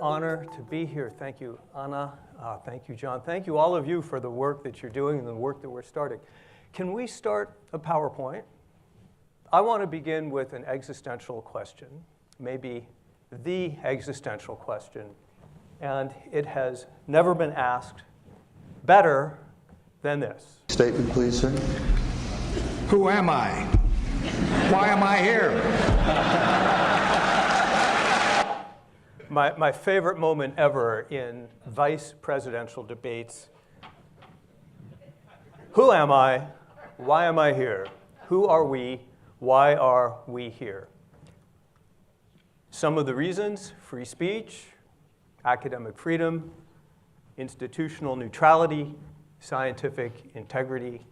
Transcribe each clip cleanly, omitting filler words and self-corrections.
honor to be here. Thank you, Anna. Thank you, John. Thank you, all of you, for the work that you're doing and the work that we're starting. Can we start a PowerPoint? I want to begin with an existential question, maybe the existential question, and it has never been asked better than this. Statement, please, sir. Who am I? Why am I here? My favorite moment ever in vice presidential debates. Who am I? Why am I here? Who are we? Why are we here? Some of the reasons: free speech, academic freedom, institutional neutrality, scientific integrity.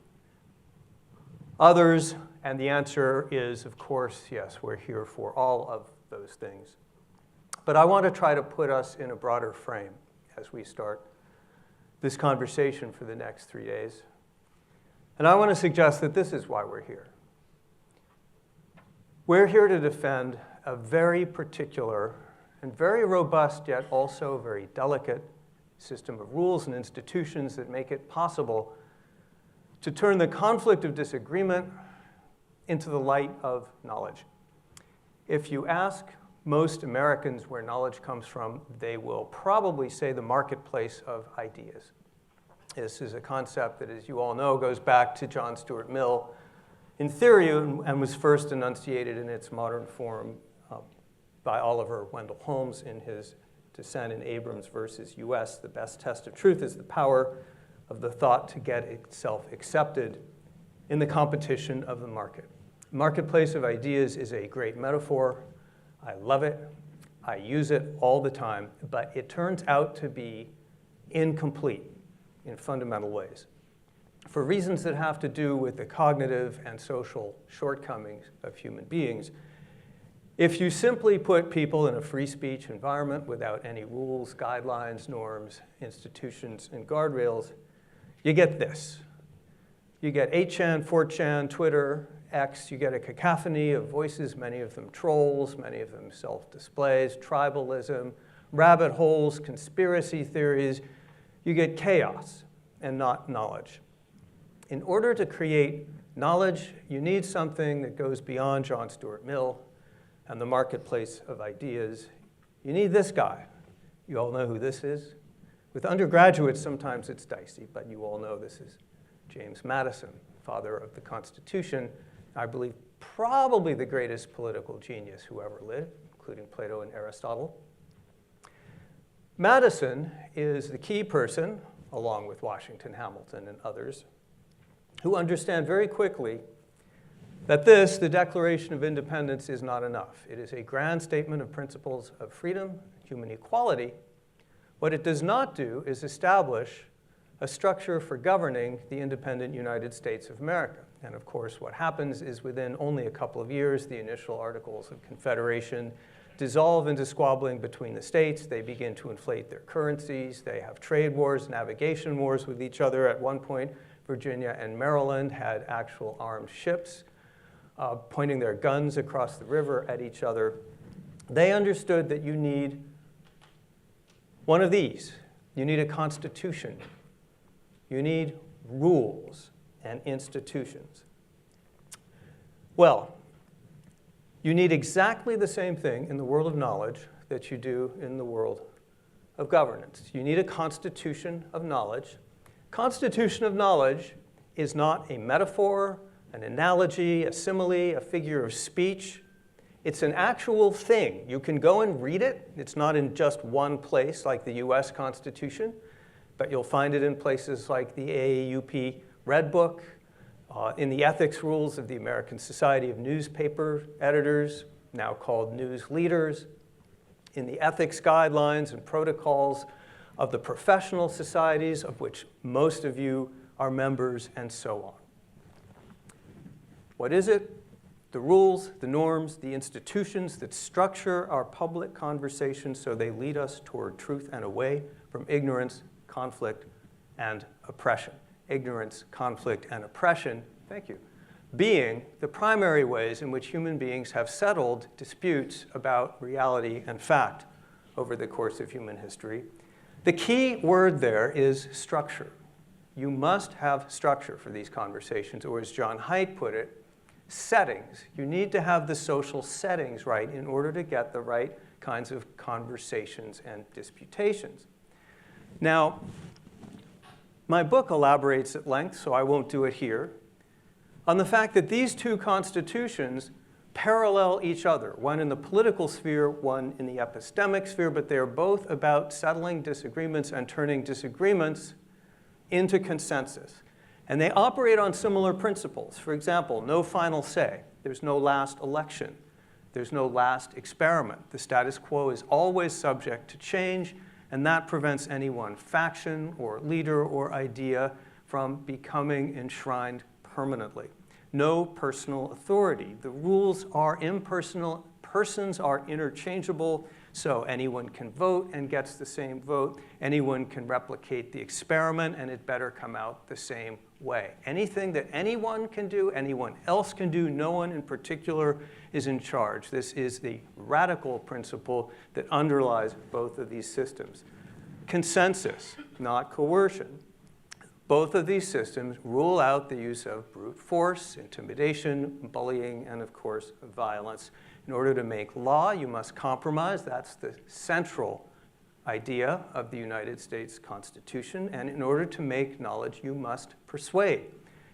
Others, and the answer is, of course, yes, we're here for all of those things. But I want to try to put us in a broader frame as we start this conversation for the next 3 days. And I want to suggest that this is why we're here. We're here to defend a very particular and very robust, yet also very delicate system of rules and institutions that make it possible to turn the conflict of disagreement into the light of knowledge. If you ask most Americans where knowledge comes from, they will probably say the marketplace of ideas. This is a concept that, as you all know, goes back to John Stuart Mill in theory and was first enunciated in its modern form by Oliver Wendell Holmes in his Dissent in Abrams versus US. The best test of truth is the power of the thought to get itself accepted in the competition of the market. Marketplace of ideas is a great metaphor. I love it. I use it all the time, but it turns out to be incomplete in fundamental ways for reasons that have to do with the cognitive and social shortcomings of human beings. If you simply put people in a free speech environment without any rules, guidelines, norms, institutions, and guardrails, you get this. You get 8chan, 4chan, Twitter, X. You get a cacophony of voices, many of them trolls, many of them self-displays, tribalism, rabbit holes, conspiracy theories. You get chaos and not knowledge. In order to create knowledge, you need something that goes beyond John Stuart Mill and the marketplace of ideas. You need this guy. You all know who this is. With undergraduates, sometimes it's dicey, but you all know this is James Madison, father of the Constitution. I believe probably the greatest political genius who ever lived, including Plato and Aristotle. Madison is the key person, along with Washington, Hamilton, and others, who understand very quickly that this, the Declaration of Independence, is not enough. It is a grand statement of principles of freedom, human equality. What it does not do is establish a structure for governing the independent United States of America. And of course, what happens is within only a couple of years, the initial Articles of Confederation dissolve into squabbling between the states. They begin to inflate their currencies. They have trade wars, navigation wars with each other. At one point, Virginia and Maryland had actual armed ships pointing their guns across the river at each other. They understood that you need one of these. You need a constitution. You need rules and institutions. Well, you need exactly the same thing in the world of knowledge that you do in the world of governance. You need a constitution of knowledge. Constitution of knowledge is not a metaphor, an analogy, a simile, a figure of speech. It's an actual thing. You can go and read it. It's not in just one place like the US Constitution, but you'll find it in places like the AAUP Red Book, in the ethics rules of the American Society of Newspaper Editors, now called News Leaders, in the ethics guidelines and protocols of the professional societies, of which most of you are members, and so on. What is it? The rules, the norms, the institutions that structure our public conversation so they lead us toward truth and away from ignorance, conflict, and oppression. Ignorance, conflict, and oppression, thank you, being the primary ways in which human beings have settled disputes about reality and fact over the course of human history. The key word there is structure. You must have structure for these conversations, or as John Haidt put it, settings. You need to have the social settings right in order to get the right kinds of conversations and disputations. Now, my book elaborates at length, so I won't do it here, on the fact that these two constitutions parallel each other, one in the political sphere, one in the epistemic sphere, but they are both about settling disagreements and turning disagreements into consensus. And they operate on similar principles. For example, no final say. There's no last election. There's no last experiment. The status quo is always subject to change, and that prevents any one faction or leader or idea from becoming enshrined permanently. No personal authority. The rules are impersonal. Persons are interchangeable, so anyone can vote and gets the same vote. Anyone can replicate the experiment, and it better come out the same way. Anything that anyone can do, anyone else can do, no one in particular is in charge. This is the radical principle that underlies both of these systems. Consensus, not coercion. Both of these systems rule out the use of brute force, intimidation, bullying, and of course, violence. In order to make law, you must compromise. That's the central idea of the United States Constitution. And in order to make knowledge, you must persuade.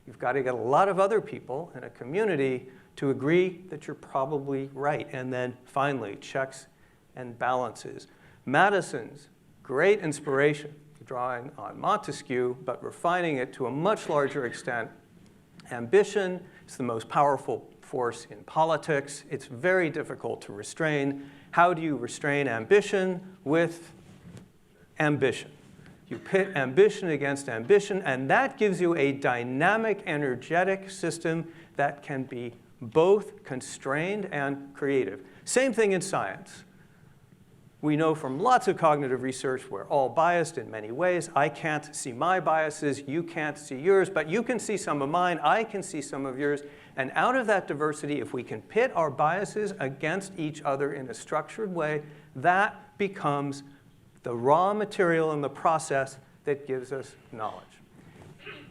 You've got to get a lot of other people in a community to agree that you're probably right. And then finally, checks and balances. Madison's great inspiration, drawing on Montesquieu, but refining it to a much larger extent. Ambition is the most powerful force in politics. It's very difficult to restrain. How do you restrain ambition? With ambition. You pit ambition against ambition, and that gives you a dynamic, energetic system that can be both constrained and creative. Same thing in science. We know from lots of cognitive research we're all biased in many ways. I can't see my biases, you can't see yours, but you can see some of mine, I can see some of yours. And out of that diversity, if we can pit our biases against each other in a structured way, that becomes the raw material in the process that gives us knowledge.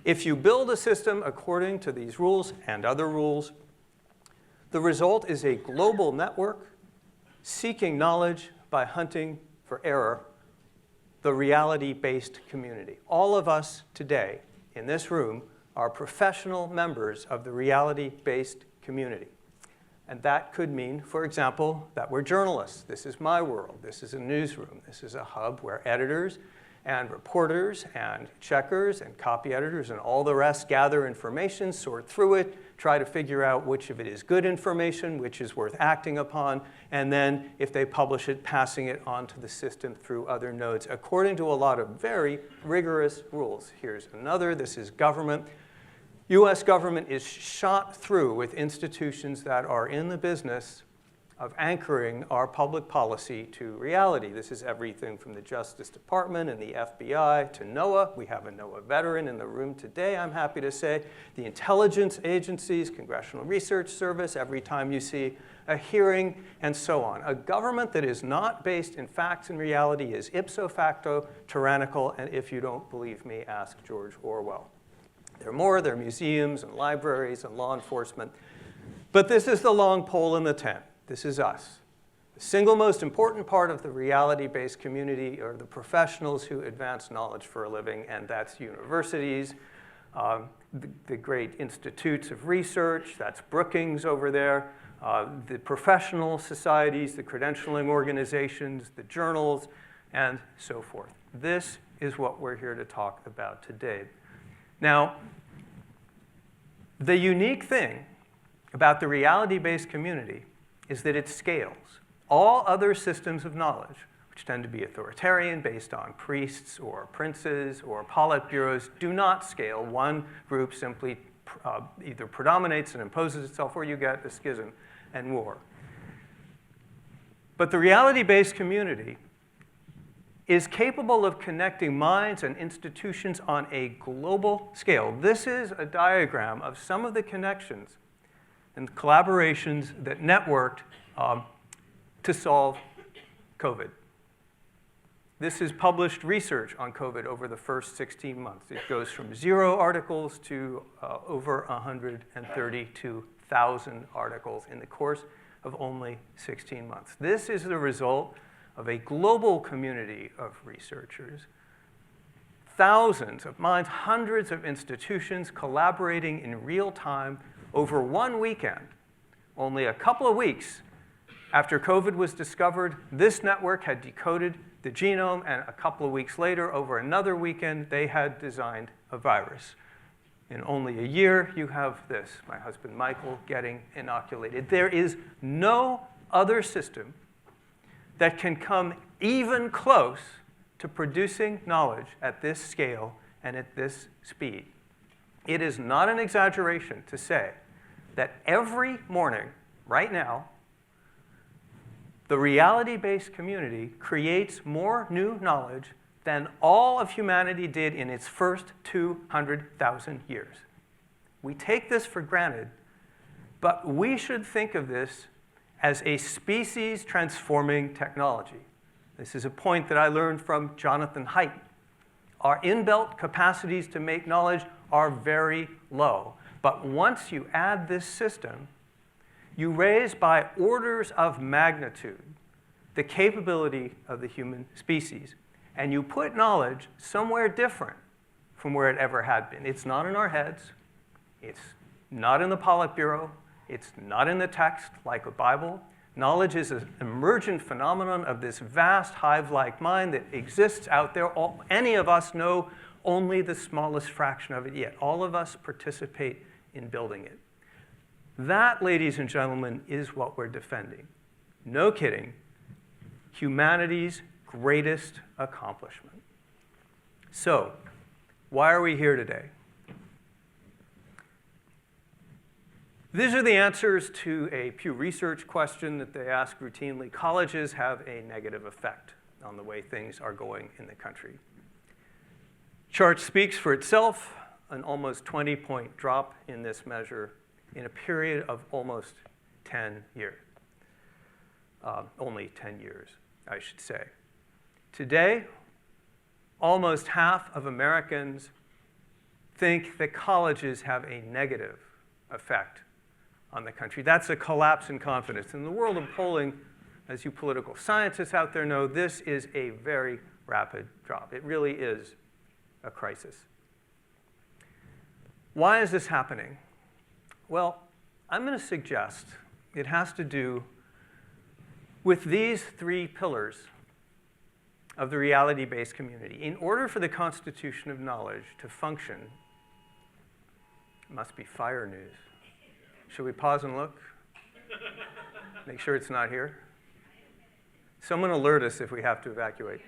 If you build a system according to these rules and other rules, the result is a global network seeking knowledge by hunting for error, the reality-based community. All of us today in this room are professional members of the reality-based community. And that could mean, for example, that we're journalists. This is my world. This is a newsroom. This is a hub where editors and reporters and checkers and copy editors and all the rest gather information, sort through it, try to figure out which of it is good information, which is worth acting upon, and then, if they publish it, passing it on to the system through other nodes, according to a lot of very rigorous rules. Here's another. This is government. US government is shot through with institutions that are in the business of anchoring our public policy to reality. This is everything from the Justice Department and the FBI to NOAA. We have a NOAA veteran in the room today, I'm happy to say. The intelligence agencies, Congressional Research Service, every time you see a hearing, and so on. A government that is not based in facts and reality is ipso facto tyrannical, and if you don't believe me, ask George Orwell. There are more, there are museums and libraries and law enforcement. But this is the long pole in the tent. This is us. The single most important part of the reality-based community are the professionals who advance knowledge for a living, and that's universities, the great institutes of research, that's Brookings over there, the professional societies, the credentialing organizations, the journals, and so forth. This is what we're here to talk about today. Now, the unique thing about the reality-based community is that it scales. All other systems of knowledge, which tend to be authoritarian, based on priests or princes or politburos, do not scale. One group simply either predominates and imposes itself, or you get a schism and war. But the reality-based community is capable of connecting minds and institutions on a global scale. This is a diagram of some of the connections and collaborations that networked to solve COVID. This is published research on COVID over the first 16 months. It goes from 0 articles to over 132,000 articles in the course of only 16 months. This is the result of a global community of researchers, thousands of minds, hundreds of institutions collaborating in real time over one weekend. Only a couple of weeks after COVID was discovered, this network had decoded the genome, and a couple of weeks later, over another weekend, they had designed a virus. In only a year, you have this, my husband Michael getting inoculated. There is no other system that can come even close to producing knowledge at this scale and at this speed. It is not an exaggeration to say that every morning, right now, the reality-based community creates more new knowledge than all of humanity did in its first 200,000 years. We take this for granted, but we should think of this as a species-transforming technology. This is a point that I learned from Jonathan Haidt. Our inbuilt capacities to make knowledge are very low, but once you add this system, you raise by orders of magnitude the capability of the human species. And you put knowledge somewhere different from where it ever had been. It's not in our heads. It's not in the Politburo. It's not in the text like a Bible. Knowledge is an emergent phenomenon of this vast hive-like mind that exists out there. Any of us know only the smallest fraction of it yet. All of us participate in building it. That, ladies and gentlemen, is what we're defending. No kidding, humanity's greatest accomplishment. So, why are we here today? These are the answers to a Pew Research question that they ask routinely. Colleges have a negative effect on the way things are going in the country. Chart speaks for itself, an almost 20-point drop in this measure in a period of almost 10 years. Only 10 years, I should say. Today, almost half of Americans think that colleges have a negative effect on the country. That's a collapse in confidence. In the world of polling, as you political scientists out there know, this is a very rapid drop. It really is a crisis. Why is this happening? Well, I'm going to suggest it has to do with these 3 pillars of the reality-based community. In order for the constitution of knowledge to function, it must be fire news. Should we pause and look? Make sure it's not here. Someone alert us if we have to evacuate.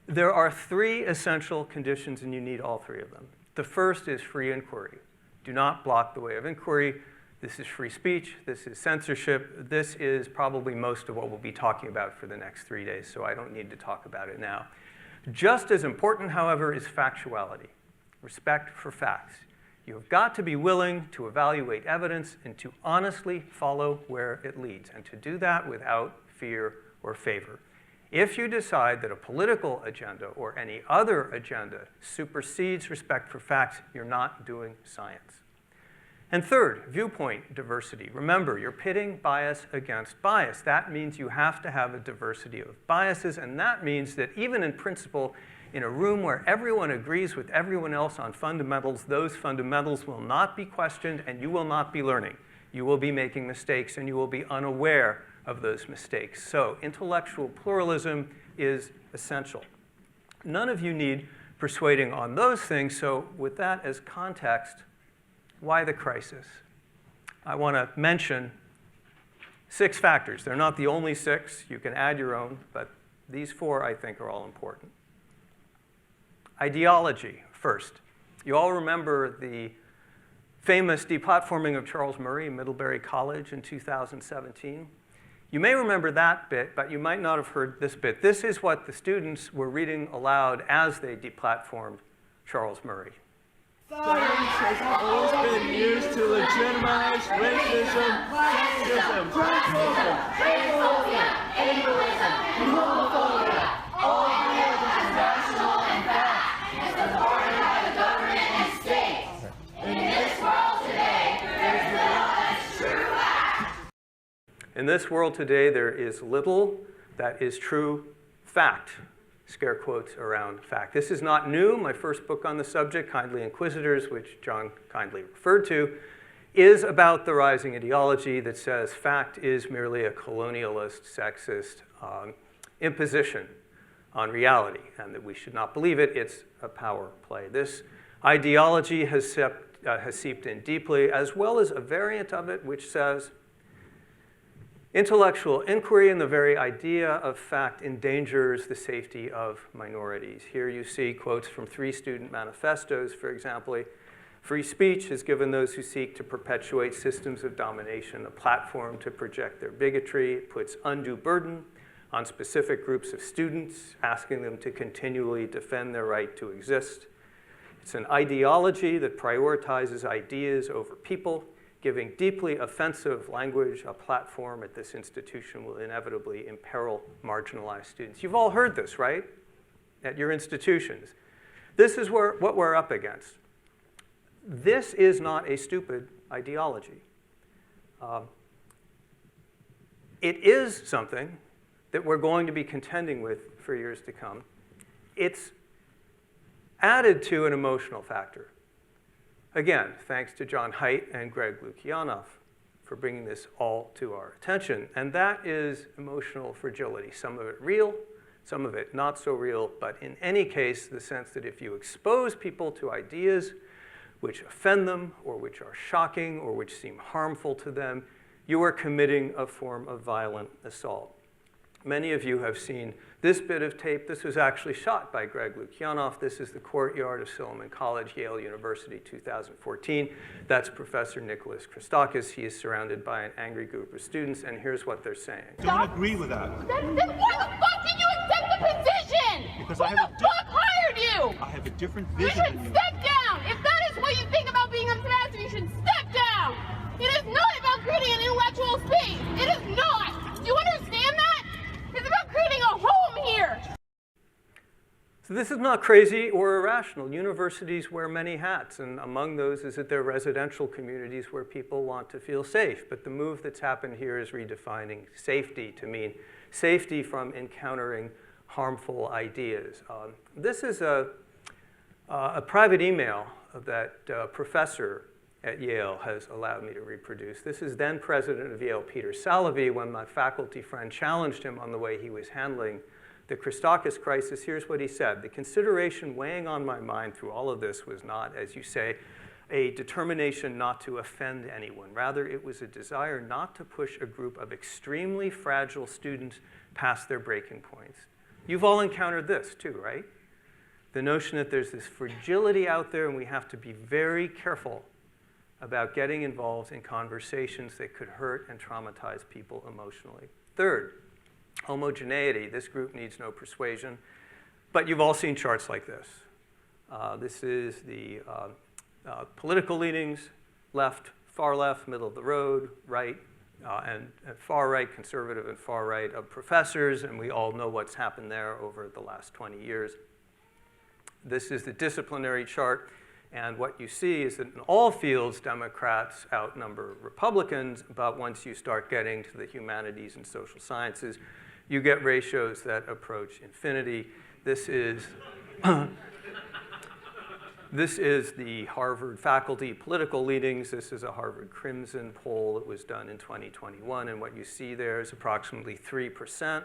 There are 3 essential conditions, and you need all 3 of them. The first is free inquiry. Do not block the way of inquiry. This is free speech. This is censorship. This is probably most of what we'll be talking about for the next 3 days, so I don't need to talk about it now. Just as important, however, is factuality, respect for facts. You've got to be willing to evaluate evidence and to honestly follow where it leads, and to do that without fear or favor. If you decide that a political agenda or any other agenda supersedes respect for facts, you're not doing science. And third, viewpoint diversity. Remember, you're pitting bias against bias. That means you have to have a diversity of biases, and that means that even in principle, in a room where everyone agrees with everyone else on fundamentals, those fundamentals will not be questioned and you will not be learning. You will be making mistakes and you will be unaware of those mistakes. So intellectual pluralism is essential. None of you need persuading on those things, so with that as context, why the crisis? I want to mention 6 factors. They're not the only 6. You can add your own, but these 4, I think, are all important. Ideology, first. You all remember the famous deplatforming of Charles Murray in Middlebury College in 2017. You may remember that bit, but you might not have heard this bit. This is what the students were reading aloud as they deplatformed Charles Murray. Science has always been used to legitimize racism, sexism, racism, ableism, homophobia, all religion is rational and fact, and supported by the government and state. In this world today, there is little that's true fact. In this world today, there is little that is true fact. Scare quotes around fact. This is not new. My first book on the subject, Kindly Inquisitors, which John kindly referred to, is about the rising ideology that says fact is merely a colonialist, sexist imposition on reality, and that we should not believe it. It's a power play. This ideology has seeped in deeply, as well as a variant of it which says intellectual inquiry and the very idea of fact endangers the safety of minorities. Here you see quotes from 3 student manifestos, for example. Free speech has given those who seek to perpetuate systems of domination a platform to project their bigotry. It puts undue burden on specific groups of students, asking them to continually defend their right to exist. It's an ideology that prioritizes ideas over people. Giving deeply offensive language a platform at this institution will inevitably imperil marginalized students. You've all heard this, right? At your institutions. This is what we're up against. This is not a stupid ideology. It is something that we're going to be contending with for years to come. It's added to an emotional factor. Again, thanks to John Haidt and Greg Lukianoff for bringing this all to our attention. And that is emotional fragility. Some of it real, some of it not so real, but in any case, the sense that if you expose people to ideas which offend them, or which are shocking, or which seem harmful to them, you are committing a form of violent assault. Many of you have seen this bit of tape. This was actually shot by Greg Lukianoff. This is the courtyard of Silliman College, Yale University, 2014. That's Professor Nicholas Christakis. He is surrounded by an angry group of students, and here's what they're saying. Don't agree with that. Then why the fuck did you accept the position? Because Who I have the fuck hired you? I have a different You vision should than you. step down. If that is what you think about being a semester, you should step down. It is not about creating an intellectual space. It is not. Do you understand that? It's about creating a home here. So this is not crazy or irrational. Universities wear many hats, and among those is that they're residential communities where people want to feel safe. But the move that's happened here is redefining safety to mean safety from encountering harmful ideas. This is a private email that a professor at Yale has allowed me to reproduce. This is then president of Yale, Peter Salovey, when my faculty friend challenged him on the way he was handling the Christakis crisis. Here's what he said. The consideration weighing on my mind through all of this was not, as you say, a determination not to offend anyone. Rather, it was a desire not to push a group of extremely fragile students past their breaking points. You've all encountered this too, right? The notion that there's this fragility out there and we have to be very careful about getting involved in conversations that could hurt and traumatize people emotionally. Third, homogeneity. This group needs no persuasion. But you've all seen charts like this. This is the political leanings, left, far left, middle of the road, right, and far right, conservative and far right of professors, and we all know what's happened there over the last 20 years. This is the disciplinary chart. And what you see is that in all fields, Democrats outnumber Republicans, but once you start getting to the humanities and social sciences, you get ratios that approach infinity. This is, this is the Harvard faculty political leanings. This is a Harvard Crimson poll that was done in 2021, and what you see there is approximately 3%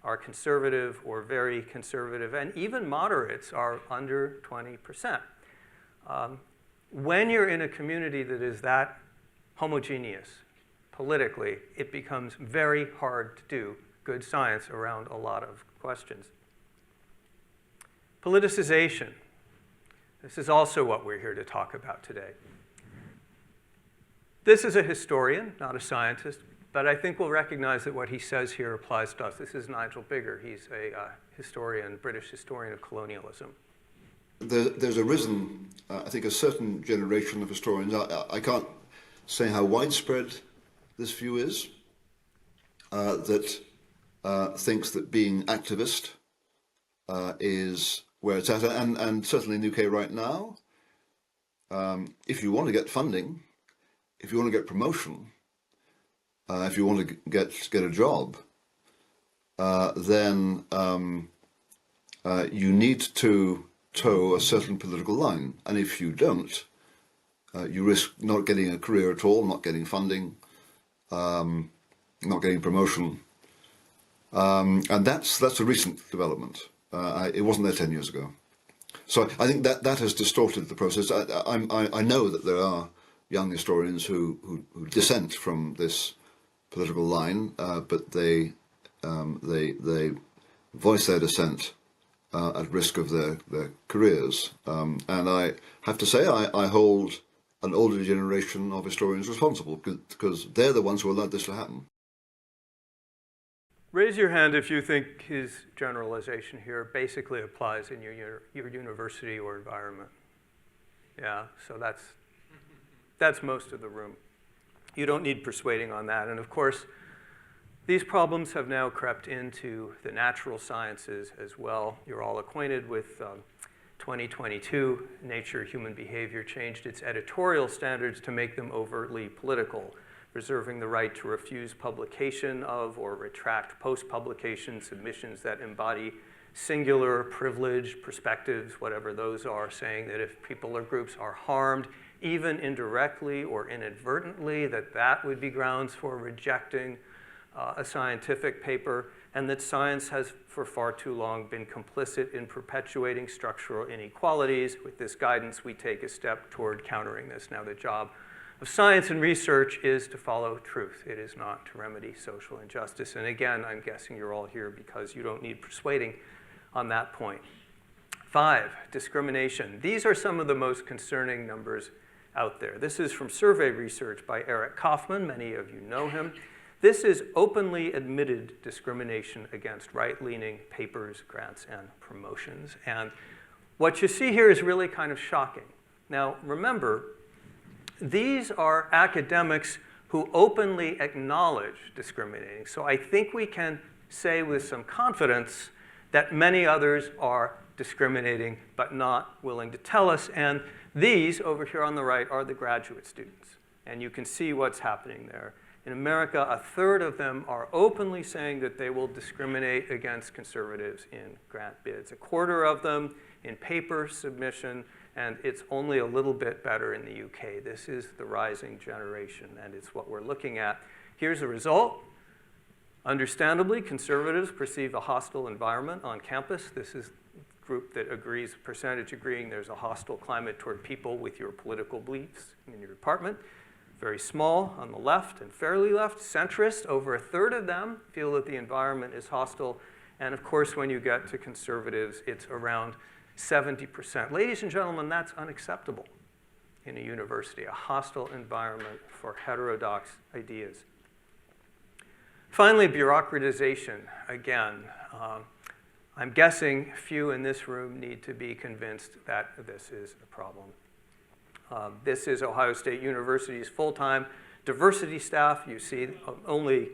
are conservative or very conservative, and even moderates are under 20%. When you're in a community that is that homogeneous politically, it becomes very hard to do good science around a lot of questions. Politicization. This is also what we're here to talk about today. This is a historian, not a scientist, but I think we'll recognize that what he says here applies to us. This is Nigel Bigger. He's a historian, British historian of colonialism. There's arisen, I think, a certain generation of historians. I can't say how widespread this view is, that thinks that being activist is where it's at, and certainly in the UK right now, if you want to get funding, if you want to get promotion, if you want to get a job, then you need to toe a certain political line, and if you don't, you risk not getting a career at all, not getting funding, not getting promotion, and that's a recent development. It wasn't there 10 years ago. So I think that has distorted the process. I know that there are young historians who dissent from this political line, but they voice their dissent at risk of their careers. And I have to say I hold an older generation of historians responsible, because they're the ones who allowed this to happen. Raise your hand if you think his generalization here basically applies in your university or environment. Yeah, so that's most of the room. You don't need persuading on that. And of course, these problems have now crept into the natural sciences as well. You're all acquainted with 2022, Nature Human Behavior changed its editorial standards to make them overtly political, reserving the right to refuse publication of or retract post-publication submissions that embody singular, privileged perspectives, whatever those are, saying that if people or groups are harmed, even indirectly or inadvertently, that would be grounds for rejecting a scientific paper, and that science has for far too long been complicit in perpetuating structural inequalities. With this guidance, we take a step toward countering this. Now, the job of science and research is to follow truth. It is not to remedy social injustice. And again, I'm guessing you're all here because you don't need persuading on that point. 5, discrimination. These are some of the most concerning numbers out there. This is from survey research by Eric Kaufman. Many of you know him. This is openly admitted discrimination against right-leaning papers, grants, and promotions. And what you see here is really kind of shocking. Now, remember, these are academics who openly acknowledge discriminating. So I think we can say with some confidence that many others are discriminating but not willing to tell us. And these over here on the right are the graduate students. And you can see what's happening there. In America, a third of them are openly saying that they will discriminate against conservatives in grant bids. A quarter of them in paper submission, and it's only a little bit better in the UK. This is the rising generation, and it's what we're looking at. Here's a result. Understandably, conservatives perceive a hostile environment on campus. This is a group that agrees, percentage agreeing there's a hostile climate toward people with your political beliefs in your department. Very small on the left and fairly left. Centrist, over a third of them feel that the environment is hostile. And of course, when you get to conservatives, it's around 70%. Ladies and gentlemen, that's unacceptable in a university, a hostile environment for heterodox ideas. Finally, bureaucratization. Again, I'm guessing few in this room need to be convinced that this is a problem. This is Ohio State University's full-time diversity staff. You see only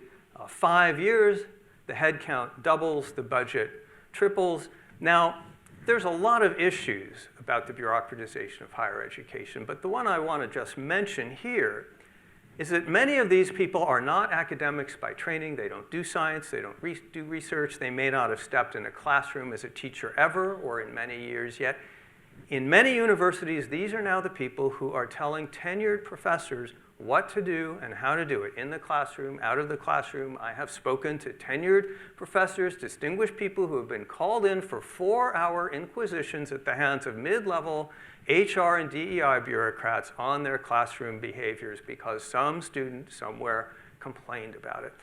5 years, the head count doubles, the budget triples. Now, there's a lot of issues about the bureaucratization of higher education, but the one I want to just mention here is that many of these people are not academics by training. They don't do science. They don't do research. They may not have stepped in a classroom as a teacher ever or in many years yet. In many universities, these are now the people who are telling tenured professors what to do and how to do it in the classroom, out of the classroom. I have spoken to tenured professors, distinguished people who have been called in for 4-hour inquisitions at the hands of mid-level HR and DEI bureaucrats on their classroom behaviors because some student somewhere complained about it.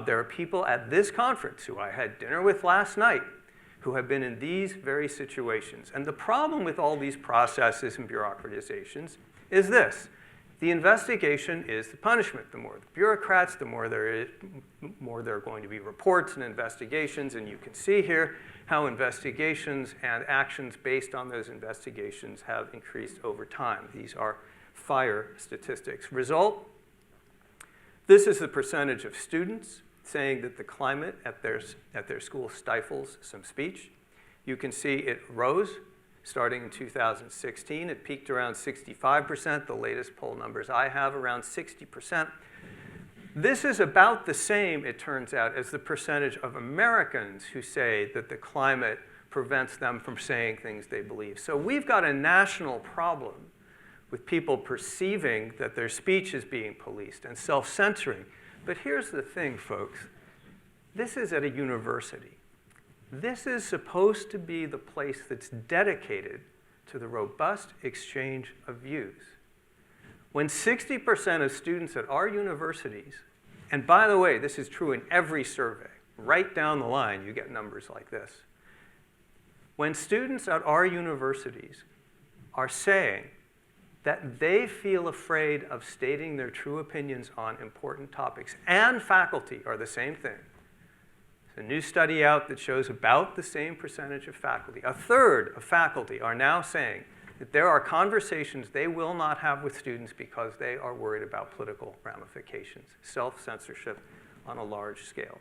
There are people at this conference who I had dinner with last night who have been in these very situations. And the problem with all these processes and bureaucratizations is this. The investigation is the punishment. The more the bureaucrats, the more there are going to be reports and investigations. And you can see here how investigations and actions based on those investigations have increased over time. These are FIRE statistics. Result, this is the percentage of students saying that the climate at their school stifles some speech. You can see it rose starting in 2016. It peaked around 65%. The latest poll numbers I have around 60%. This is about the same, it turns out, as the percentage of Americans who say that the climate prevents them from saying things they believe. So we've got a national problem with people perceiving that their speech is being policed and self-censoring. But here's the thing, folks. This is at a university. This is supposed to be the place that's dedicated to the robust exchange of views. When 60% of students at our universities, and by the way, this is true in every survey, right down the line you get numbers like this. When students at our universities are saying that they feel afraid of stating their true opinions on important topics, and faculty are the same thing. There's a new study out that shows about the same percentage of faculty. A third of faculty are now saying that there are conversations they will not have with students because they are worried about political ramifications, self-censorship on a large scale.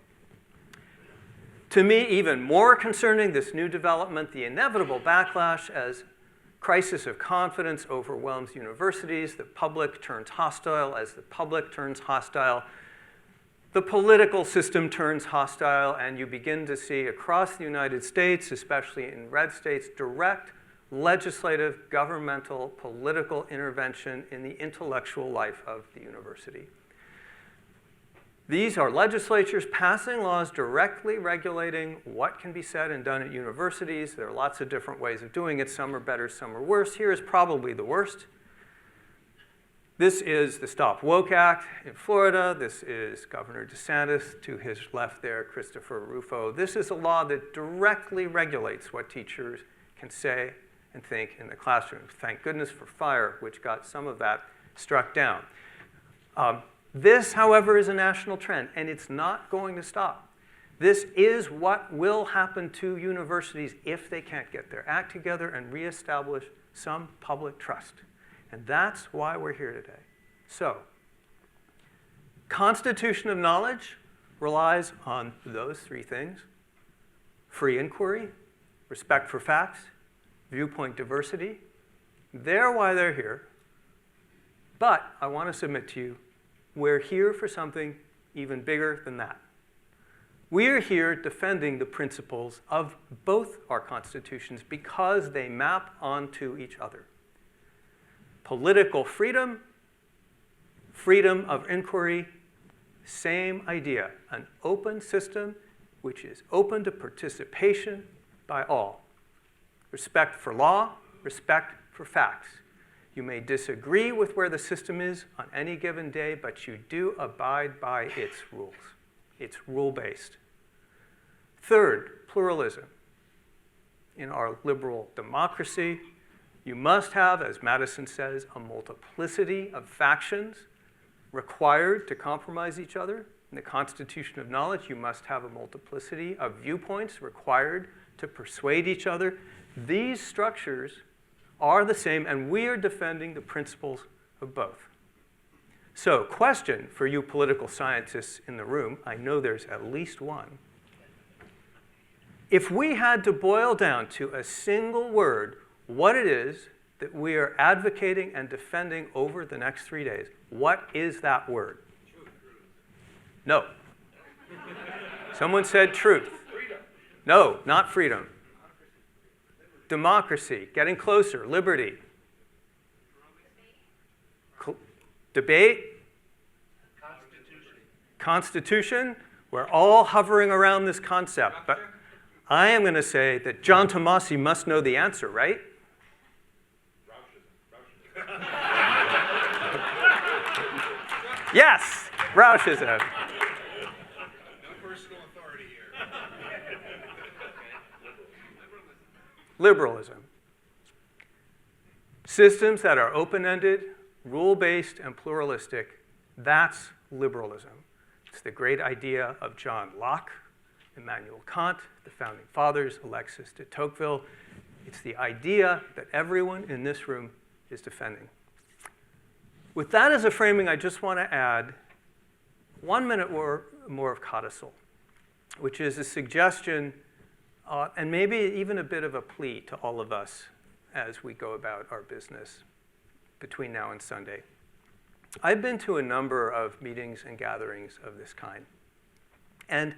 To me, even more concerning, this new development, the inevitable backlash as crisis of confidence overwhelms universities, the public turns hostile. As the public turns hostile, the political system turns hostile, and you begin to see across the United States, especially in red states, direct legislative, governmental, political intervention in the intellectual life of the university. These are legislatures passing laws directly regulating what can be said and done at universities. There are lots of different ways of doing it. Some are better, some are worse. Here is probably the worst. This is the Stop Woke Act in Florida. This is Governor DeSantis. To his left there, Christopher Rufo. This is a law that directly regulates what teachers can say and think in the classroom. Thank goodness for fire, which got some of that struck down. This, however, is a national trend, and it's not going to stop. This is what will happen to universities if they can't get their act together and reestablish some public trust. And that's why we're here today. So, constitution of knowledge relies on those three things: free inquiry, respect for facts, viewpoint diversity. They're why they're here. But I want to submit to you, we're here for something even bigger than that. We're here defending the principles of both our constitutions because they map onto each other. Political freedom, freedom of inquiry, same idea. An open system which is open to participation by all. Respect for law, respect for facts. You may disagree with where the system is on any given day, but you do abide by its rules. It's rule-based. Third, pluralism. In our liberal democracy, you must have, as Madison says, a multiplicity of factions required to compromise each other. In the Constitution of Knowledge, you must have a multiplicity of viewpoints required to persuade each other. These structures are the same, and we are defending the principles of both. So, question for you political scientists in the room, I know there's at least one. If we had to boil down to a single word what it is that we are advocating and defending over the next 3 days, what is that word? No. Someone said truth. No, not freedom. Democracy, getting closer, liberty. Debate. Constitution. We're all hovering around this concept. But I am going to say that John Tomasi must know the answer, right? Yes, Rauchism. No personal authority here. Liberalism. Systems that are open-ended, rule-based, and pluralistic, that's liberalism. It's the great idea of John Locke, Immanuel Kant, the founding fathers, Alexis de Tocqueville. It's the idea that everyone in this room is defending. With that as a framing, I just want to add 1 minute more of codicil, which is a suggestion and maybe even a bit of a plea to all of us as we go about our business between now and Sunday. I've been to a number of meetings and gatherings of this kind. And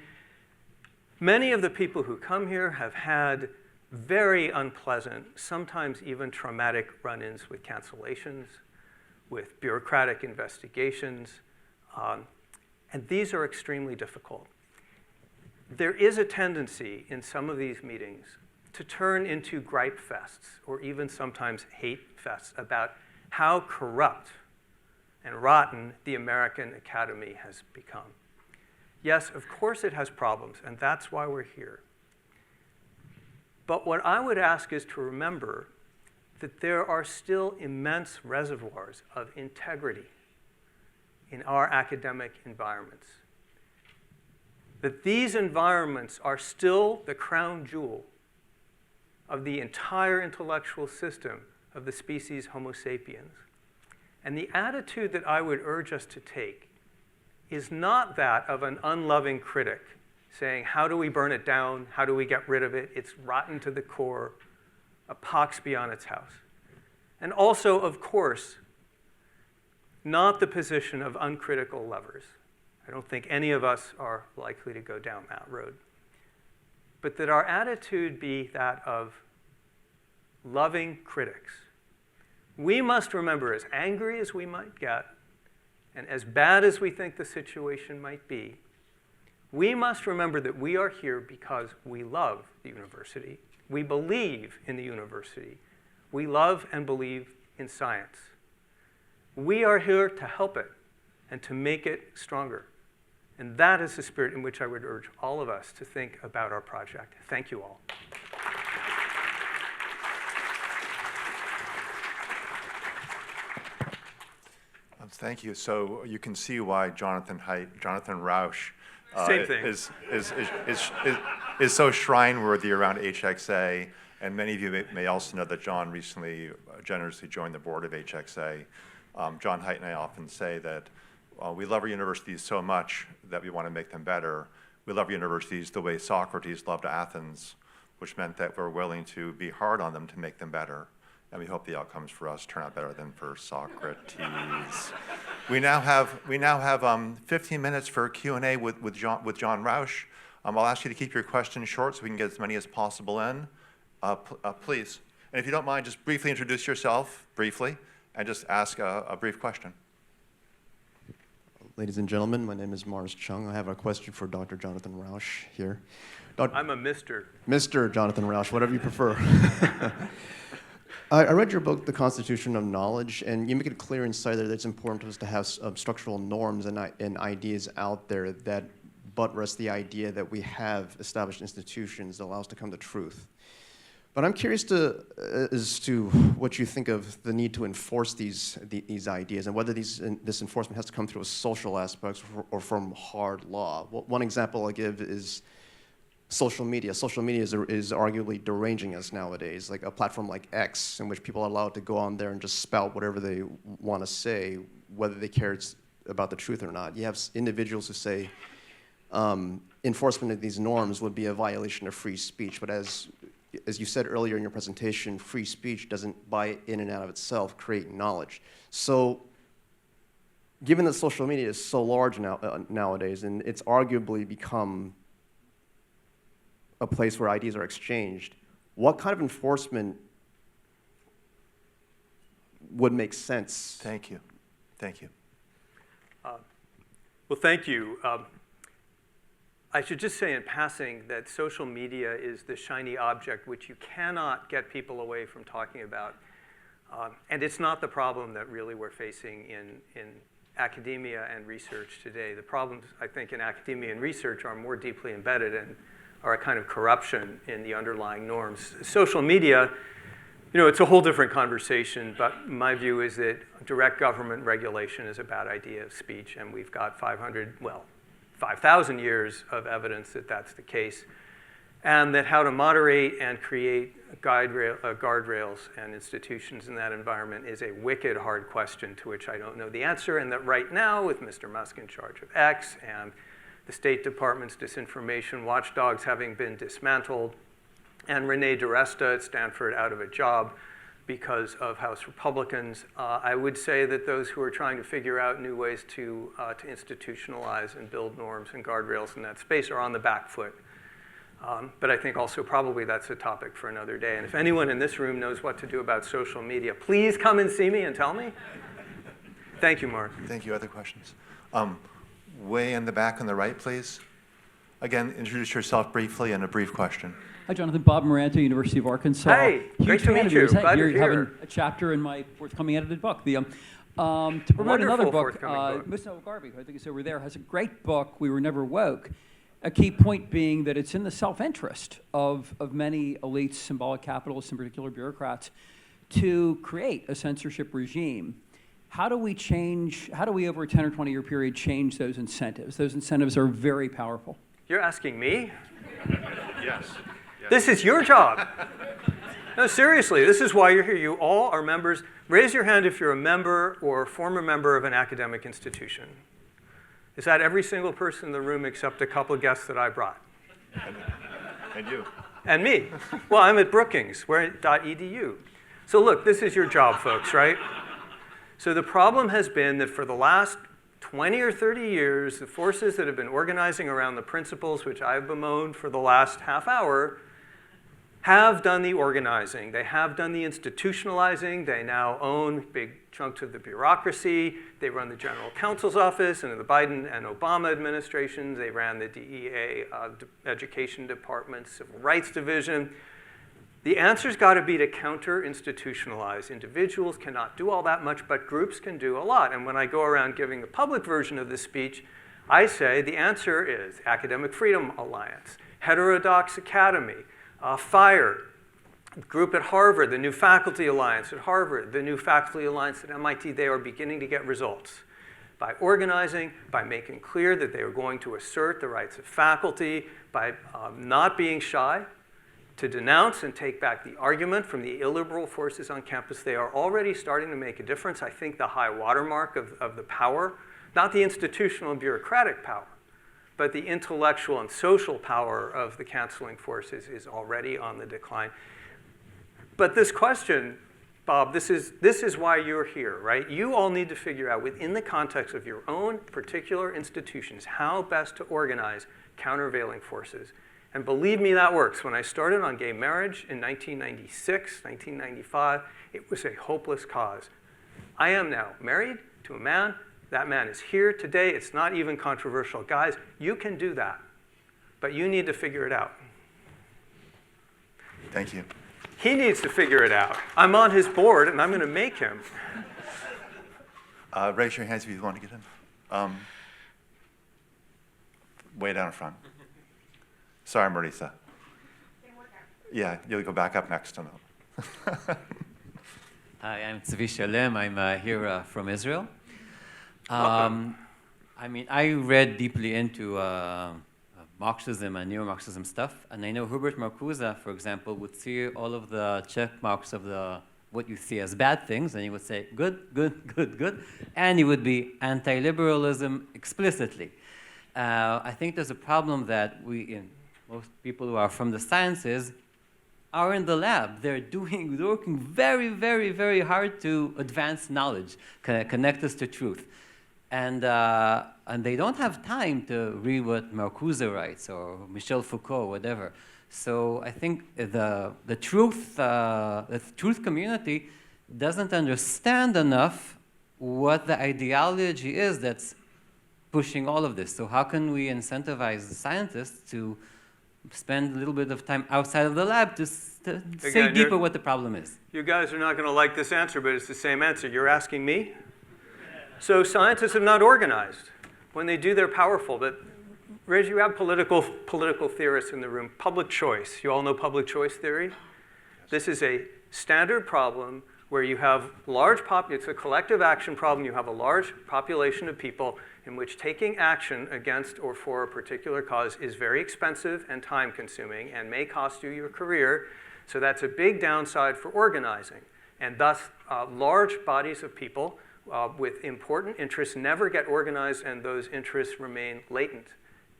many of the people who come here have had very unpleasant, sometimes even traumatic run-ins with cancellations, with bureaucratic investigations, and these are extremely difficult. There is a tendency in some of these meetings to turn into gripe fests, or even sometimes hate fests, about how corrupt and rotten the American Academy has become. Yes, of course it has problems, and that's why we're here. But what I would ask is to remember that there are still immense reservoirs of integrity in our academic environments. That these environments are still the crown jewel of the entire intellectual system of the species Homo sapiens. And the attitude that I would urge us to take is not that of an unloving critic saying, how do we burn it down? How do we get rid of it? It's rotten to the core. A pox be on its house. And also, of course, not the position of uncritical lovers. I don't think any of us are likely to go down that road. But that our attitude be that of loving critics. We must remember, as angry as we might get, and as bad as we think the situation might be, we must remember that we are here because we love the university. We believe in the university. We love and believe in science. We are here to help it and to make it stronger. And that is the spirit in which I would urge all of us to think about our project. Thank you all. Thank you. So you can see why Jonathan Rauch is so shrine-worthy around HXA. And many of you may also know that John recently generously joined the board of HXA. John Haidt and I often say that we love our universities so much that we want to make them better. We love universities the way Socrates loved Athens, which meant that we're willing to be hard on them to make them better. And we hope the outcomes for us turn out better than for Socrates. We now have 15 minutes for Q&A with John Rauch. I'll ask you to keep your questions short so we can get as many as possible in. Please. And if you don't mind, just briefly introduce yourself, briefly, and just ask a brief question. Ladies and gentlemen, my name is Mars Chung. I have a question for Dr. Jonathan Rauch here. I'm a Mr. Mr. Jonathan Rauch, whatever you prefer. I read your book, The Constitution of Knowledge, and you make it clear inside there that it's important to us to have structural norms and ideas out there that buttress the idea that we have established institutions that allow us to come to truth. But I'm curious as to what you think of the need to enforce these ideas and whether this enforcement has to come through a social aspects or from hard law. One example I give is social media. Social media is arguably deranging us nowadays, like a platform like X, in which people are allowed to go on there and just spout whatever they want to say, whether they care about the truth or not. You have individuals who say enforcement of these norms would be a violation of free speech, but as you said earlier in your presentation, free speech doesn't, by in and out of itself, create knowledge. So given that social media is so large nowadays, and it's arguably become a place where ideas are exchanged, what kind of enforcement would make sense? Thank you. Thank you. Well, thank you. I should just say in passing that social media is the shiny object which you cannot get people away from talking about. And it's not the problem that really we're facing in academia and research today. The problems, I think, in academia and research are more deeply embedded and are a kind of corruption in the underlying norms. Social media, it's a whole different conversation, but my view is that direct government regulation is a bad idea of speech, and we've got 5,000 years of evidence that that's the case, and that how to moderate and create guardrails and institutions in that environment is a wicked hard question to which I don't know the answer, and that right now, with Mr. Musk in charge of X and the State Department's disinformation watchdogs having been dismantled, and Renee DiResta at Stanford out of a job because of House Republicans. I would say that those who are trying to figure out new ways to institutionalize and build norms and guardrails in that space are on the back foot. But I think also probably that's a topic for another day. And if anyone in this room knows what to do about social media, please come and see me and tell me. Thank you, Mark. Thank you. Other questions? Way in the back on the right, please. Again, introduce yourself briefly and a brief question. Hi, Jonathan. Bob Maranta, University of Arkansas. Hey, great to meet you. Glad you're having here. a chapter in my forthcoming edited book. To promote another book, Musa Garbi, who I think is over there, has a great book, We Were Never Woke. A key point being that it's in the self-interest of many elites, symbolic capitalists, in particular bureaucrats, to create a censorship regime. How do we over a 10 or 20 year period change those incentives? Those incentives are very powerful. You're asking me? Yes. This is your job. No, seriously, this is why you're here. You all are members. Raise your hand if you're a member or a former member of an academic institution. Is that every single person in the room except a couple of guests that I brought? And you. And me. Well, I'm at Brookings. We're at .edu. So look, this is your job, folks, right? So the problem has been that for the last 20 or 30 years, the forces that have been organizing around the principles which I've bemoaned for the last half hour have done the organizing. They have done the institutionalizing. They now own big chunks of the bureaucracy. They run the general counsel's office, and in the Biden and Obama administrations, they ran the DEA, Education Department, Civil Rights Division. The answer's got to be to counter-institutionalize. Individuals cannot do all that much, but groups can do a lot. And when I go around giving the public version of this speech, I say the answer is Academic Freedom Alliance, Heterodox Academy, FIRE, group at Harvard, the New Faculty Alliance at Harvard, the New Faculty Alliance at MIT. They are beginning to get results by organizing, by making clear that they are going to assert the rights of faculty, by not being shy to denounce and take back the argument from the illiberal forces on campus. They are already starting to make a difference. I think the high watermark of the power, not the institutional and bureaucratic power, but the intellectual and social power of the canceling forces is already on the decline. But this question, Bob, this is why you're here, right? You all need to figure out within the context of your own particular institutions how best to organize countervailing forces. And believe me, that works. When I started on gay marriage in 1996, 1995, it was a hopeless cause. I am now married to a man. That man is here today. It's not even controversial. Guys, you can do that, but you need to figure it out. Thank you. He needs to figure it out. I'm on his board, and I'm going to make him. Raise your hands if you want to get in. Way down front. Sorry, Marisa. Yeah, you'll go back up next to him. Hi, I'm Tzvi Shalem. I'm here from Israel. I mean, I read deeply into Marxism and neo-Marxism stuff, and I know Herbert Marcuse, for example, would see all of the check marks of what you see as bad things, and he would say, good, good, good, good, and he would be anti-liberalism explicitly. I think there's a problem that most people who are from the sciences are in the lab. They're working very, very, very hard to advance knowledge, connect us to truth. And they don't have time to read what Marcuse writes or Michel Foucault, whatever. So I think the truth community doesn't understand enough what the ideology is that's pushing all of this. So how can we incentivize the scientists to spend a little bit of time outside of the lab to say deeper what the problem is? You guys are not going to like this answer, but it's the same answer. You're asking me? So scientists have not organized. When they do, they're powerful. But you have political theorists in the room. Public choice. You all know public choice theory? This is a standard problem where you have it's a collective action problem. You have a large population of people in which taking action against or for a particular cause is very expensive and time-consuming and may cost you your career. So that's a big downside for organizing. And thus, large bodies of people with important interests never get organized, and those interests remain latent.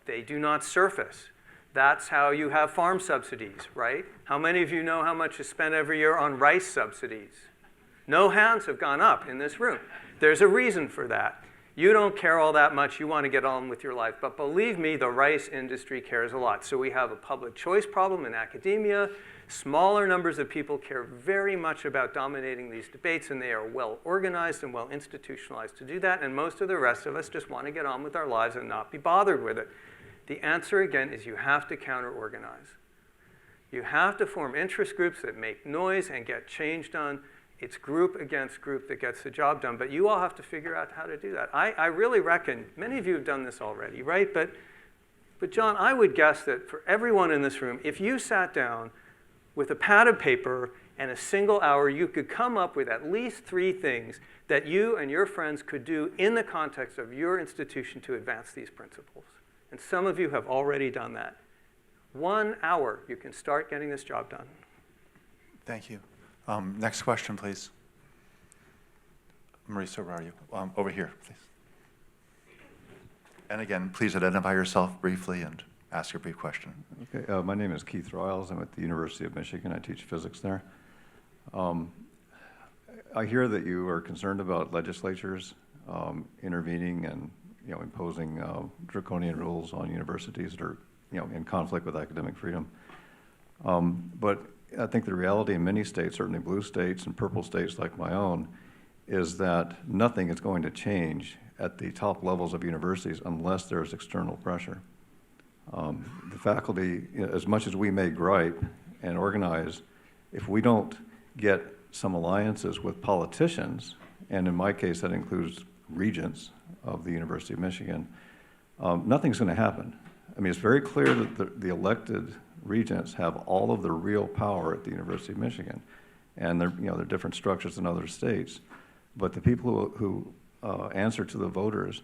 They do not surface. That's how you have farm subsidies, right? How many of you know how much is spent every year on rice subsidies? No hands have gone up in this room. There's a reason for that. You don't care all that much. You want to get on with your life. But believe me, the rice industry cares a lot. So we have a public choice problem in academia. Smaller numbers of people care very much about dominating these debates, and they are well organized and well institutionalized to do that. And most of the rest of us just want to get on with our lives and not be bothered with it. The answer, again, is you have to counter-organize. You have to form interest groups that make noise and get change done. It's group against group that gets the job done, but you all have to figure out how to do that. I really reckon, many of you have done this already, right? But John, I would guess that for everyone in this room, if you sat down with a pad of paper and a single hour, you could come up with at least 3 things that you and your friends could do in the context of your institution to advance these principles. And some of you have already done that. 1 hour, you can start getting this job done. Thank you. Next question, please. Marisa, where are you? Over here, please. And again, please identify yourself briefly and ask your brief question. Okay, my name is Keith Royals. I'm at the University of Michigan. I teach physics there. I hear that you are concerned about legislatures intervening and imposing draconian rules on universities that are in conflict with academic freedom. But I think the reality in many states, certainly blue states and purple states like my own, is that nothing is going to change at the top levels of universities unless there's external pressure. The faculty, as much as we may gripe and organize, if we don't get some alliances with politicians, and in my case that includes regents of the University of Michigan, nothing's going to happen. I mean, it's very clear that the elected regents have all of the real power at the University of Michigan, and they're different structures than other states. But the people who answer to the voters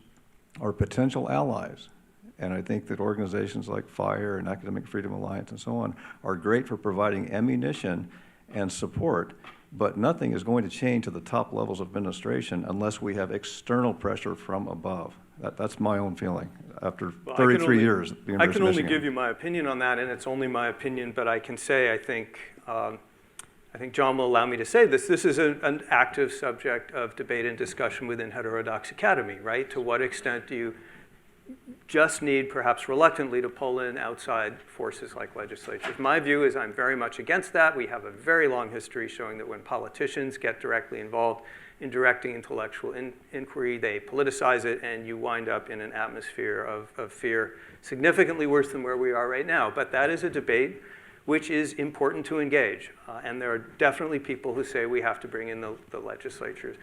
are potential allies, and I think that organizations like FIRE and Academic Freedom Alliance and so on are great for providing ammunition and support. But nothing is going to change to the top levels of administration unless we have external pressure from above. That's my own feeling after 33 years at the University of Michigan. I can only give you my opinion on that, and it's only my opinion, but I can say I think John will allow me to say this. This is an active subject of debate and discussion within Heterodox Academy, right? To what extent do you just need, perhaps reluctantly, to pull in outside forces like legislatures? My view is I'm very much against that. We have a very long history showing that when politicians get directly involved in directing intellectual inquiry, they politicize it, and you wind up in an atmosphere of fear significantly worse than where we are right now. But that is a debate which is important to engage. And there are definitely people who say we have to bring in the legislatures.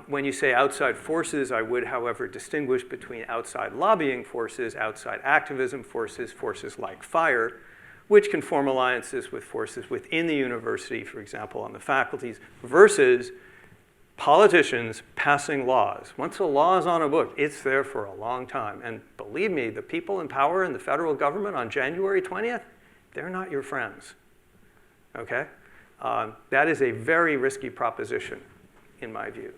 When you say outside forces, I would, however, distinguish between outside lobbying forces, outside activism forces, forces like FIRE, which can form alliances with forces within the university, for example, on the faculties, versus politicians passing laws. Once a law is on a book, it's there for a long time. And believe me, the people in power in the federal government on January 20th, they're not your friends, okay? That is a very risky proposition, in my view.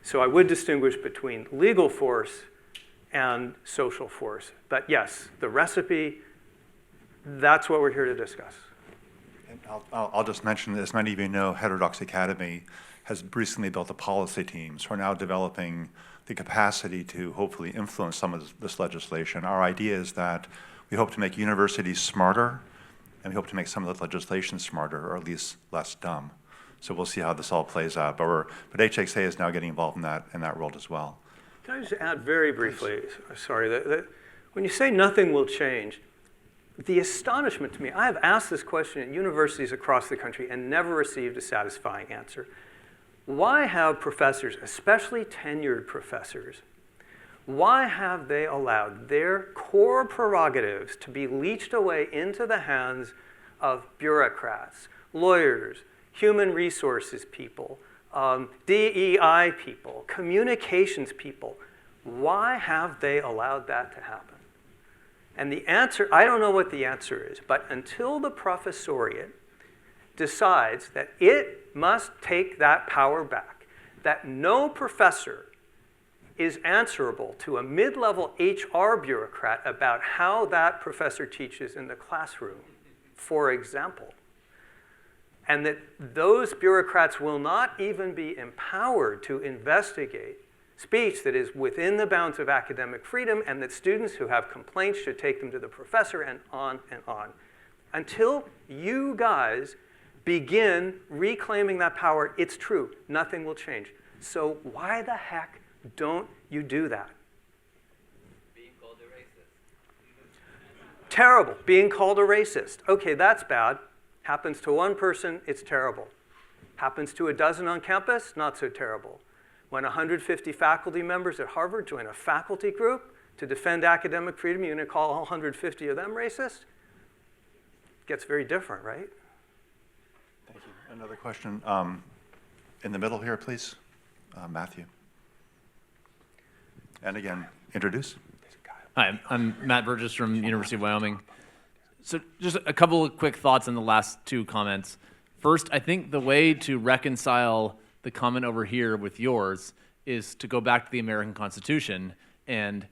So I would distinguish between legal force and social force. But yes, the recipe, that's what we're here to discuss. And I'll just mention, as many of you know, Heterodox Academy has recently built a policy team. So we're now developing the capacity to hopefully influence some of this legislation. Our idea is that we hope to make universities smarter, and we hope to make some of the legislation smarter, or at least less dumb. So we'll see how this all plays out. But HXA is now getting involved in that world as well. Can I just add very briefly, sorry, that when you say nothing will change, the astonishment to me, I have asked this question at universities across the country and never received a satisfying answer. Why have professors, especially tenured professors, why have they allowed their core prerogatives to be leached away into the hands of bureaucrats, lawyers, human resources people, DEI people, communications people? Why have they allowed that to happen? And the answer, I don't know what the answer is, but until the professoriate decides that it must take that power back, that no professor is answerable to a mid-level HR bureaucrat about how that professor teaches in the classroom, for example. And that those bureaucrats will not even be empowered to investigate speech that is within the bounds of academic freedom, and that students who have complaints should take them to the professor, and on and on. Until you guys begin reclaiming that power, it's true, nothing will change. So why the heck don't you do that? Being called a racist. Terrible, being called a racist. Okay, that's bad. Happens to one person, it's terrible. Happens to a dozen on campus, not so terrible. When 150 faculty members at Harvard join a faculty group to defend academic freedom, you're going to call all 150 of them racist? Gets very different, right? Thank you. Another question in the middle here, please. Matthew. And again, introduce. Hi, I'm Matt Burgess from University of Wyoming. So just a couple of quick thoughts on the last two comments. First, I think the way to reconcile the comment over here with yours is to go back to the American Constitution and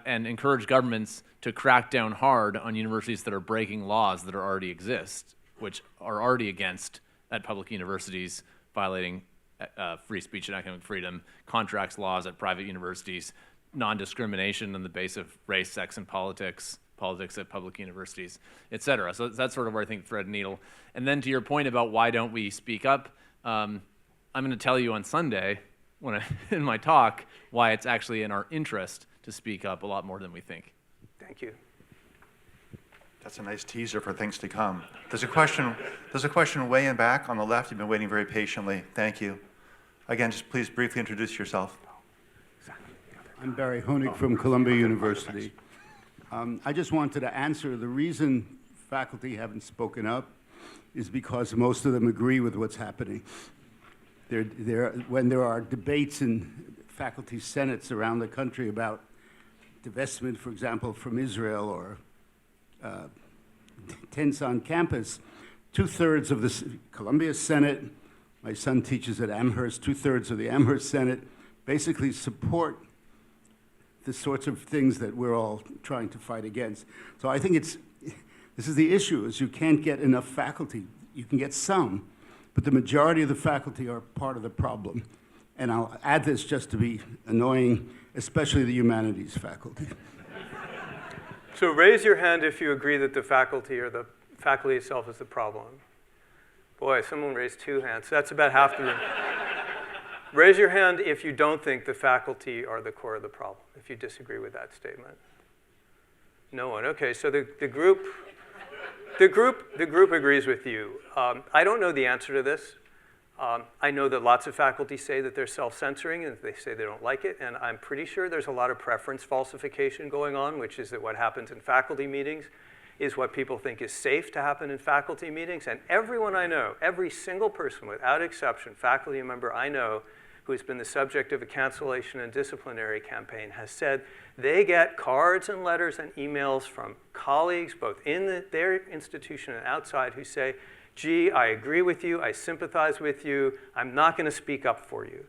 encourage governments to crack down hard on universities that are breaking laws that already exist, which are already against at public universities, violating free speech and academic freedom, contracts laws at private universities, non-discrimination on the basis of race, sex, and politics at public universities, et cetera. So that's sort of where I think thread needle. And then to your point about why don't we speak up, I'm going to tell you on Sunday in my talk why it's actually in our interest to speak up a lot more than we think. Thank you. That's a nice teaser for things to come. There's a question way in back on the left. You've been waiting very patiently. Thank you. Again, just please briefly introduce yourself. I'm Barry Honig from Columbia University. I just wanted to answer the reason faculty haven't spoken up is because most of them agree with what's happening. When there are debates in faculty senates around the country about divestment, for example, from Israel or tents on campus, 2/3 of the Columbia Senate, my son teaches at Amherst, 2/3 of the Amherst Senate basically support the sorts of things that we're all trying to fight against. So I think this is the issue, is you can't get enough faculty. You can get some, but the majority of the faculty are part of the problem. And I'll add this just to be annoying, especially the humanities faculty. So raise your hand if you agree that the faculty or the faculty itself is the problem. Boy, someone raised 2 hands. So that's about half the room. Raise your hand if you don't think the faculty are the core of the problem, if you disagree with that statement. No one. Okay, so the group agrees with you. I don't know the answer to this. I know that lots of faculty say that they're self-censoring and they say they don't like it, and I'm pretty sure there's a lot of preference falsification going on, which is that what happens in faculty meetings is what people think is safe to happen in faculty meetings. And everyone I know, every single person without exception, faculty member I know, who has been the subject of a cancellation and disciplinary campaign, has said they get cards and letters and emails from colleagues, both in their institution and outside, who say, gee, I agree with you, I sympathize with you, I'm not going to speak up for you.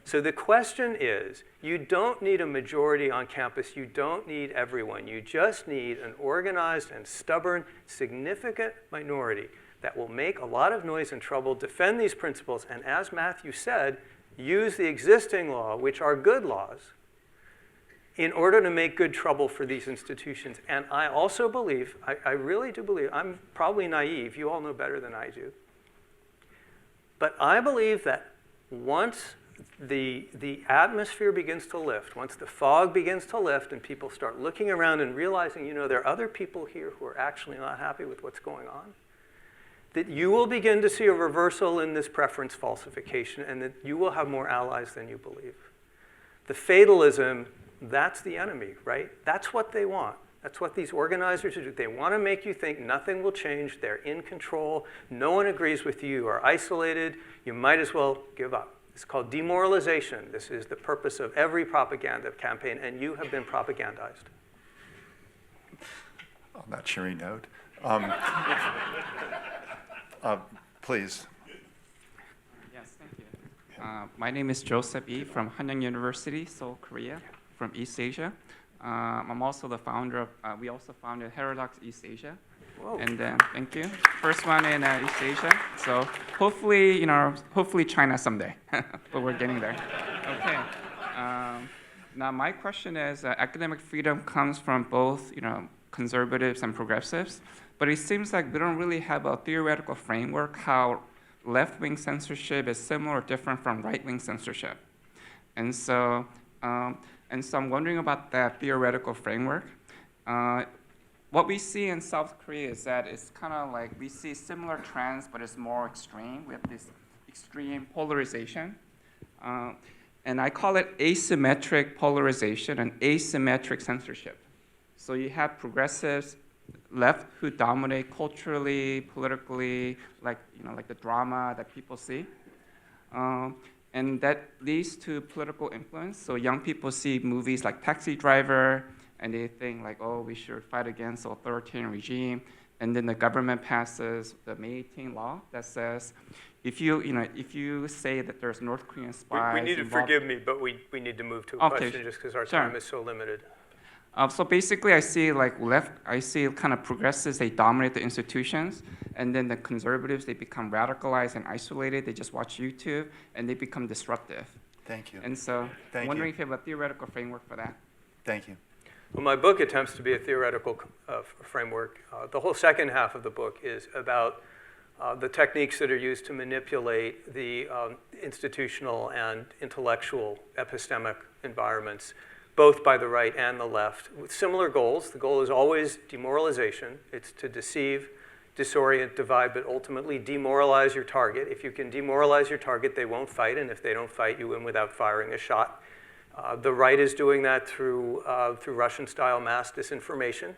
So the question is, you don't need a majority on campus, you don't need everyone, you just need an organized and stubborn, significant minority that will make a lot of noise and trouble, defend these principles, and as Matthew said, use the existing law, which are good laws, in order to make good trouble for these institutions. And I also believe, I really do believe, I'm probably naive, you all know better than I do, but I believe that once the atmosphere begins to lift, once the fog begins to lift and people start looking around and realizing, you know, there are other people here who are actually not happy with what's going on, that you will begin to see a reversal in this preference falsification and that you will have more allies than you believe. The fatalism, that's the enemy, right? That's what they want. That's what these organizers do. They want to make you think nothing will change, they're in control, no one agrees with you, you are isolated, you might as well give up. It's called demoralization. This is the purpose of every propaganda campaign, and you have been propagandized. On that cheery note, please. Yes, thank you. My name is Joseph Yi from Hanyang University, Seoul, Korea, from East Asia. I'm also the founder of, we also founded Heterodox East Asia. Whoa. And thank you. First one in East Asia. So hopefully, hopefully China someday, but we're getting there. Okay. Now my question is, academic freedom comes from both, conservatives and progressives, but it seems like we don't really have a theoretical framework how left-wing censorship is similar or different from right-wing censorship. And so I'm wondering about that theoretical framework. What we see in South Korea is that it's kind of like we see similar trends, but it's more extreme. We have this extreme polarization. And I call it asymmetric polarization and asymmetric censorship. So you have progressives left who dominate culturally, politically, like the drama that people see. And that leads to political influence. So young people see movies like Taxi Driver, and they think like, oh, we should fight against the authoritarian regime. And then the government passes the May 18 law that says, if you say that there's North Korean spies We need to forgive me, but we need to move to a question just because our time is so limited. So basically, I see kind of progressives, they dominate the institutions, and then the conservatives, they become radicalized and isolated. They just watch YouTube, and they become disruptive. Thank you. And so I'm wondering if you have a theoretical framework for that. Thank you. Well, my book attempts to be a theoretical framework. The whole second half of the book is about the techniques that are used to manipulate the institutional and intellectual epistemic environments, both by the right and the left, with similar goals. The goal is always demoralization. It's to deceive, disorient, divide, but ultimately demoralize your target. If you can demoralize your target, they won't fight, and if they don't fight, you win without firing a shot. The right is doing that through Russian-style mass disinformation,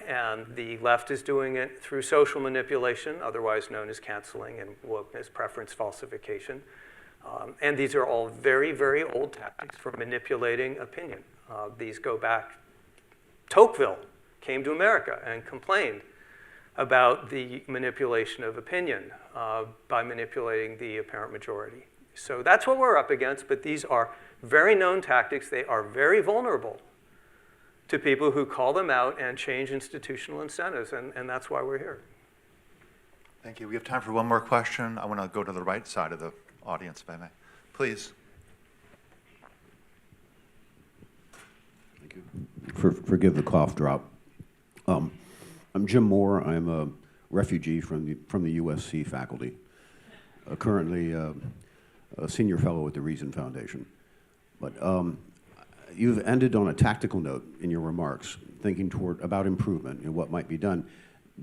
and the left is doing it through social manipulation, otherwise known as canceling and wokeness, preference falsification. And these are all very, very old tactics for manipulating opinion. These go back. Tocqueville came to America and complained about the manipulation of opinion by manipulating the apparent majority. So that's what we're up against, but these are very known tactics. They are very vulnerable to people who call them out and change institutional incentives, and that's why we're here. Thank you. We have time for one more question. I want to go to the right side of the audience, if I may. Please. Thank you. Forgive the cough drop. I'm Jim Moore. I'm a refugee from the USC faculty, currently a senior fellow at the Reason Foundation. But you've ended on a tactical note in your remarks, thinking about improvement and what might be done.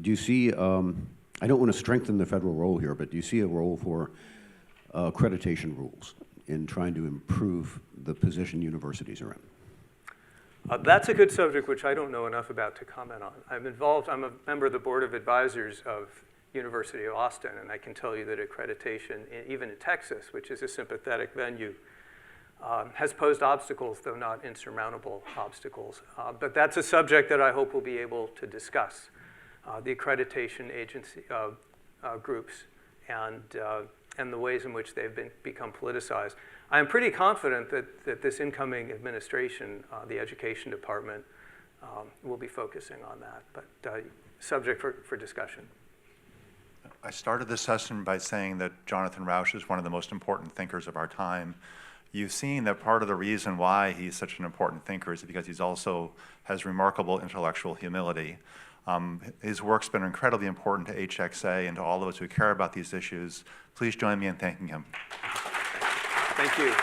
Do you see, I don't want to strengthen the federal role here, but do you see a role for accreditation rules in trying to improve the position universities are in? That's a good subject which I don't know enough about to comment on. I'm a member of the board of advisors of University of Austin, and I can tell you that accreditation, even in Texas, which is a sympathetic venue, has posed obstacles, though not insurmountable obstacles. But that's a subject that I hope we'll be able to discuss, the accreditation agency groups and the ways in which they've become politicized. I am pretty confident that this incoming administration, the education department, will be focusing on that, but subject for discussion. I started this session by saying that Jonathan Rauch is one of the most important thinkers of our time. You've seen that part of the reason why he's such an important thinker is because he's also has remarkable intellectual humility. His work's been incredibly important to HXA and to all of us who care about these issues. Please join me in thanking him. Thank you.